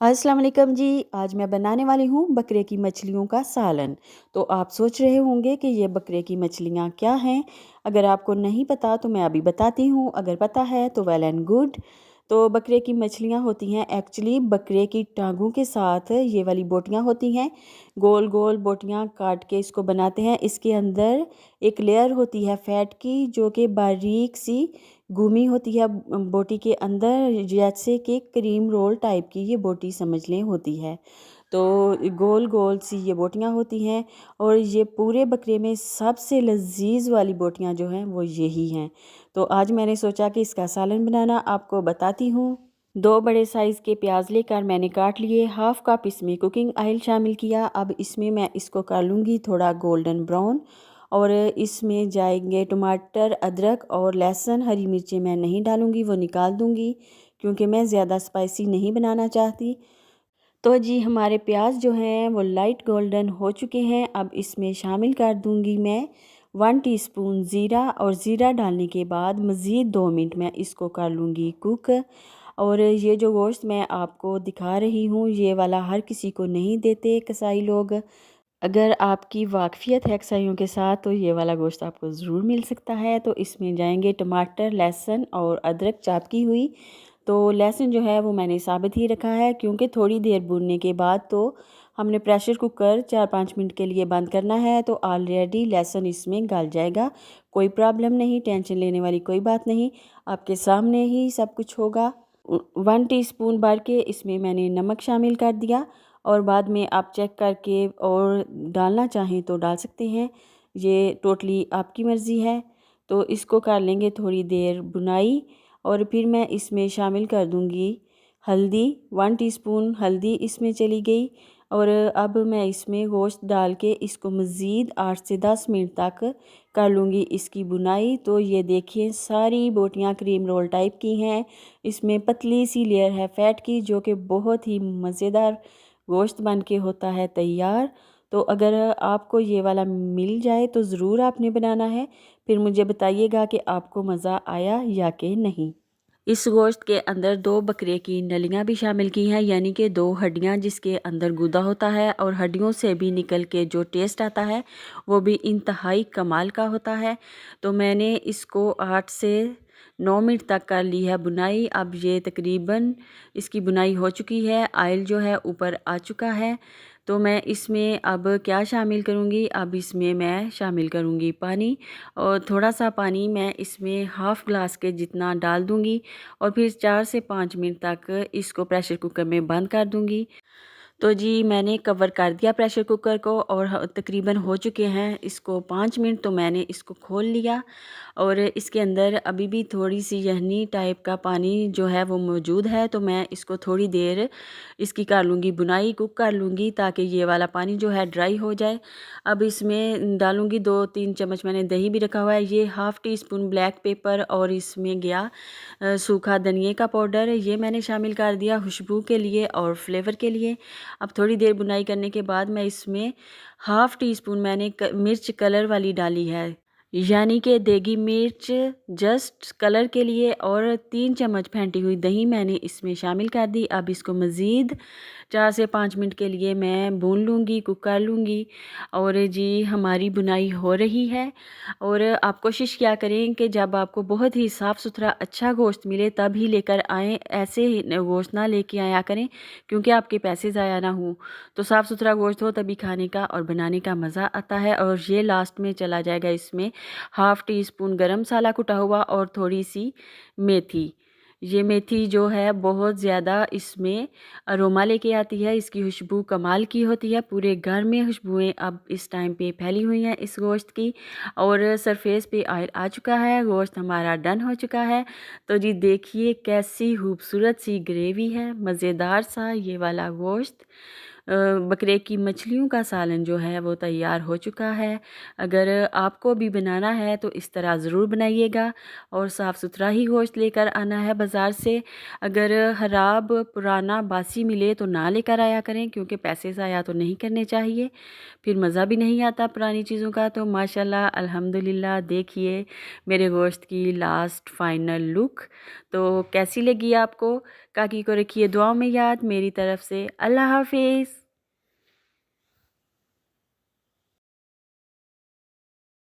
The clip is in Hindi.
अस्सलाम वालेकुम जी। आज मैं बनाने वाली हूँ बकरे की मछलियों का सालन। तो आप सोच रहे होंगे कि ये बकरे की मछलियाँ क्या हैं। अगर आपको नहीं पता तो मैं अभी बताती हूँ, अगर पता है तो वेल एंड गुड। तो बकरे की मछलियाँ होती हैं एक्चुअली बकरे की टांगों के साथ ये वाली बोटियाँ होती हैं। गोल गोल बोटियाँ काट के इसको बनाते हैं। इसके अंदर एक लेयर होती है फ़ैट की, जो कि बारीक सी घूमी होती है बोटी के अंदर, जैसे कि क्रीम रोल टाइप की ये बोटी समझ लें होती है। तो गोल गोल सी ये बोटियाँ होती हैं और ये पूरे बकरे में सबसे लजीज वाली बोटियाँ जो हैं वो यही हैं। तो आज मैंने सोचा कि इसका सालन बनाना आपको बताती हूँ। 2 बड़े साइज़ के प्याज लेकर मैंने काट लिए। हाफ कप इसमें कुकिंग ऑयल शामिल किया। अब इसमें मैं इसको कर लूँगी थोड़ा गोल्डन ब्राउन। और इसमें जाएंगे टमाटर, अदरक और लहसुन। हरी मिर्चें मैं नहीं डालूँगी, वो निकाल दूँगी क्योंकि मैं ज़्यादा स्पाइसी नहीं बनाना चाहती। तो जी हमारे प्याज जो हैं वो लाइट गोल्डन हो चुके हैं। अब इसमें शामिल कर दूँगी मैं 1 टीस्पून ज़ीरा, और ज़ीरा डालने के बाद मज़ीद 2 मिनट मैं इसको कर लूँगी कुक। और ये जो गोश्त मैं आपको दिखा रही हूँ ये वाला हर किसी को नहीं देते कसाई लोग। अगर आपकी वाकफ़ियत है कसाइयों के साथ तो ये वाला गोश्त आपको ज़रूर मिल सकता है। तो इसमें जाएंगे टमाटर, लहसुन और अदरक चॉप की हुई। तो लहसुन जो है वो मैंने साबित ही रखा है क्योंकि थोड़ी देर भूनने के बाद तो हमने प्रेशर कुकर 4-5 मिनट के लिए बंद करना है, तो ऑलरेडी लहसुन इसमें गल जाएगा। कोई प्रॉब्लम नहीं, टेंशन लेने वाली कोई बात नहीं, आपके सामने ही सब कुछ होगा। 1 टीस्पून भर के इसमें मैंने नमक शामिल कर दिया, और बाद में आप चेक करके और डालना चाहें तो डाल सकते हैं, ये टोटली आपकी मर्ज़ी है। तो इसको कर लेंगे थोड़ी देर बुनाई। और फिर मैं इसमें शामिल कर दूंगी हल्दी। 1 टीस्पून हल्दी इसमें चली गई। और अब मैं इसमें गोश्त डाल के इसको मज़ीद 8 से 10 मिनट तक कर लूँगी इसकी बुनाई। तो ये देखिए सारी बोटियाँ क्रीम रोल टाइप की हैं। इसमें पतली सी लेयर है फ़ैट की, जो कि बहुत ही मज़ेदार गोश्त बन के होता है तैयार। तो अगर आपको ये वाला मिल जाए तो ज़रूर आपने बनाना है, फिर मुझे बताइएगा कि आपको मज़ा आया या कि नहीं। इस गोश्त के अंदर 2 बकरे की नलियाँ भी शामिल की हैं, यानी कि 2 हड्डियाँ जिसके अंदर गुदा होता है, और हड्डियों से भी निकल के जो टेस्ट आता है वो भी इंतहाई कमाल का होता है। तो मैंने इसको 8 से 9 मिनट तक कर ली है बुनाई। अब ये तकरीबन इसकी बुनाई हो चुकी है, ऑयल जो है ऊपर आ चुका है। तो मैं इसमें अब क्या शामिल करूँगी, अब इसमें मैं शामिल करूँगी पानी। और थोड़ा सा पानी मैं इसमें हाफ़ ग्लास के जितना डाल दूँगी, और फिर 4 से 5 मिनट तक इसको प्रेशर कुकर में बंद कर दूँगी। तो जी मैंने कवर कर दिया प्रेशर कुकर को, और तकरीबन हो चुके हैं इसको 5 मिनट। तो मैंने इसको खोल लिया, और इसके अंदर अभी भी थोड़ी सी यहनी टाइप का पानी जो है वो मौजूद है। तो मैं इसको थोड़ी देर इसकी कर लूँगी बुनाई, कुक कर लूँगी, ताकि ये वाला पानी जो है ड्राई हो जाए। अब इसमें डालूँगी 2-3 चम्मच, मैंने दही भी रखा हुआ है, ये हाफ़ टीस्पून ब्लैक पेपर, और इसमें गया सूखा धनिए का पाउडर, ये मैंने शामिल कर दिया खुशबू के लिए और फ्लेवर के लिए। अब थोड़ी देर बुनाई करने के बाद मैं इसमें हाफ़ टीस्पून मैंने मिर्च कलर वाली डाली है, यानी कि देगी मिर्च जस्ट कलर के लिए, और 3 चम्मच फेंटी हुई दही मैंने इसमें शामिल कर दी। अब इसको मज़ीद 4 से 5 मिनट के लिए मैं भून लूँगी, कुक कर लूँगी। और जी हमारी बुनाई हो रही है। और आप कोशिश क्या करें कि जब आपको बहुत ही साफ़ सुथरा अच्छा गोश्त मिले तब ही लेकर आएँ, ऐसे ही गोश्त ना लेके आया करें क्योंकि आपके पैसे ज़ाया ना हों। तो साफ़ सुथरा गोश्त हो तभी खाने का और बनाने का मज़ा आता है। और ये लास्ट में चला जाएगा इसमें हाफ़ टीस्पून गरम मसाला कुटा हुआ, और थोड़ी सी मेथी। ये मेथी जो है बहुत ज़्यादा इसमें अरोमा लेके आती है, इसकी खुशबू कमाल की होती है। पूरे घर में खुशबुएं अब इस टाइम पे फैली हुई हैं इस गोश्त की, और सरफेस पे ऑयल आ चुका है, गोश्त हमारा डन हो चुका है। तो जी देखिए कैसी खूबसूरत सी ग्रेवी है, मज़ेदार सा ये वाला गोश्त। बकरे की मछलियों का सालन जो है वो तैयार हो चुका है। अगर आपको भी बनाना है तो इस तरह ज़रूर बनाइएगा, और साफ़ सुथरा ही गोश्त लेकर आना है बाज़ार से। अगर ख़राब पुराना बासी मिले तो ना लेकर आया करें, क्योंकि पैसे ज़ाया तो नहीं करने चाहिए, फिर मज़ा भी नहीं आता पुरानी चीज़ों का। तो माशाल्लाह अल्हम्दुलिल्लाह देखिए मेरे गोश्त की लास्ट फाइनल लुक। तो कैसी लगी आपको, काकी को रखिए दुआओं में याद। मेरी तरफ से अल्लाह हाफिज़।